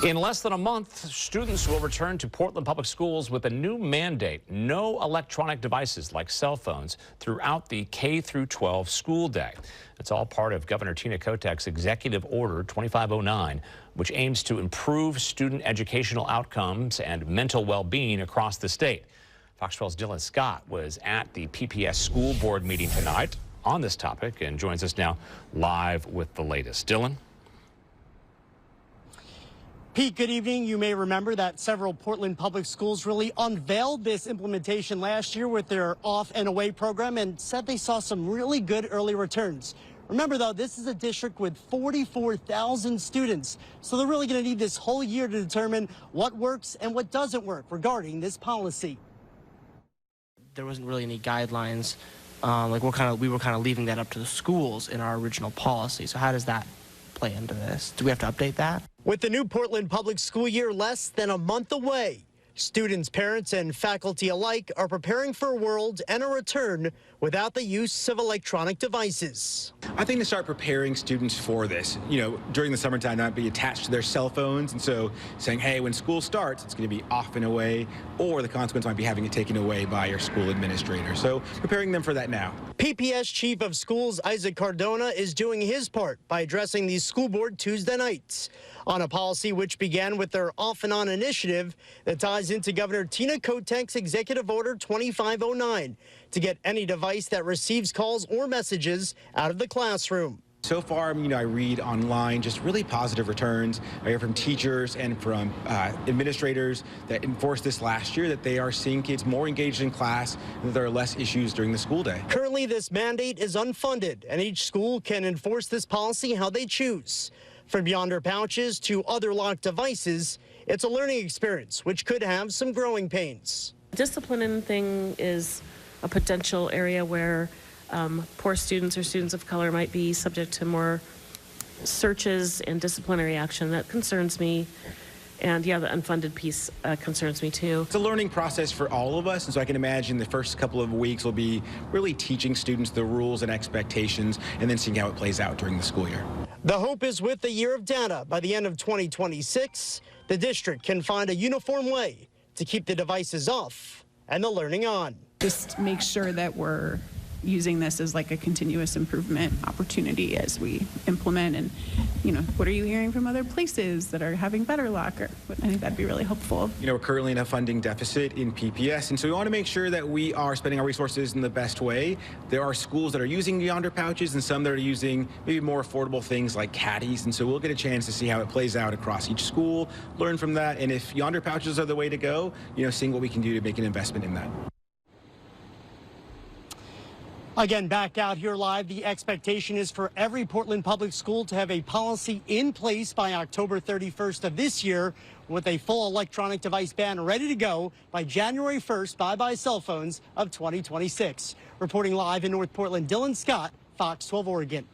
In less than a month, students will return to Portland Public Schools with a new mandate: no electronic devices like cell phones throughout the K-12 school day. It's all part of Governor Tina Kotek's Executive Order 2509, which aims to improve student educational outcomes and mental well-being across the state. Fox 12's Dylan Scott was at the PPS school board meeting tonight on this topic and joins us now live with the latest. Dylan? Pete, good evening. You may remember that several Portland public schools really unveiled this implementation last year with their off and away program and said they saw some really good early returns. Remember, though, this is a district with 44,000 students, so they're really going to need this whole year to determine what works and what doesn't work regarding this policy. There wasn't really any guidelines. We were kind of leaving that up to the schools in our original policy. So how does that play into this? Do we have to update that? With the new Portland public school year less than a month away, students, parents, and faculty alike are preparing for a world and a return without the use of electronic devices. I think to start preparing students for this, during the summertime, not be attached to their cell phones. And so saying, hey, when school starts, it's going to be off and away, or the consequence might be having it taken away by your school administrator. So preparing them for that now. PPS Chief of Schools Isaac Cardona is doing his part by addressing the school board Tuesday nights on a policy which began with their off and on initiative that ties into Governor Tina Kotek's Executive Order 2509 to get any device that receives calls or messages out of the classroom. So far, I read online just really positive returns. I hear from teachers and from administrators that enforced this last year that they are seeing kids more engaged in class and that there are less issues during the school day. Currently, this mandate is unfunded, and each school can enforce this policy how they choose. From Yonder pouches to other locked devices, it's a learning experience which could have some growing pains. Disciplining thing is a potential area where poor students or students of color might be subject to more searches and disciplinary action. That concerns me. And yeah, the unfunded piece concerns me too. It's a learning process for all of us, and so I can imagine the first couple of weeks will be really teaching students the rules and expectations and then seeing how it plays out during the school year. The hope is with the year of data, by the end of 2026, the district can find a uniform way to keep the devices off and the learning on. Just make sure that we're using this as like a continuous improvement opportunity as we implement. And what are you hearing from other places that are having better luck? I think that'd be really helpful. We're currently in a funding deficit in PPS, and so we want to make sure that we are spending our resources in the best way. There are schools that are using Yonder pouches and some that are using maybe more affordable things like caddies, and so we'll get a chance to see how it plays out across each school, learn from that, and if Yonder pouches are the way to go, seeing what we can do to make an investment in that. Again, back out here live, the expectation is for every Portland public school to have a policy in place by October 31st of this year, with a full electronic device ban ready to go by January 1st, bye-bye cell phones of 2026. Reporting live in North Portland, Dylan Scott, Fox 12 Oregon.